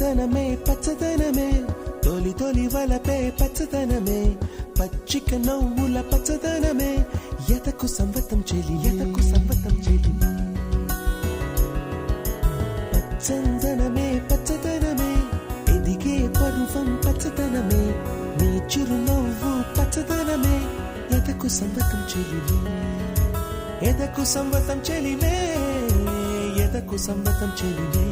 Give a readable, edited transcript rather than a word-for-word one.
పచ్చదనమే పచ్చదనమే తొలి తొలి వలపే పచ్చదనమే పచ్చిక నవ్వుల పచ్చదనమే ఎదకు సంవతం చెలి పచ్చదనమే పచ్చదనమే ఎదిగే పరువం పచ్చదనమే నీ చిరునవ్వు పచ్చదనమే ఎదకు సంవతం చెలివే ఎదకు సంవతం చెలివే ఎదకు సంవతం చెలివే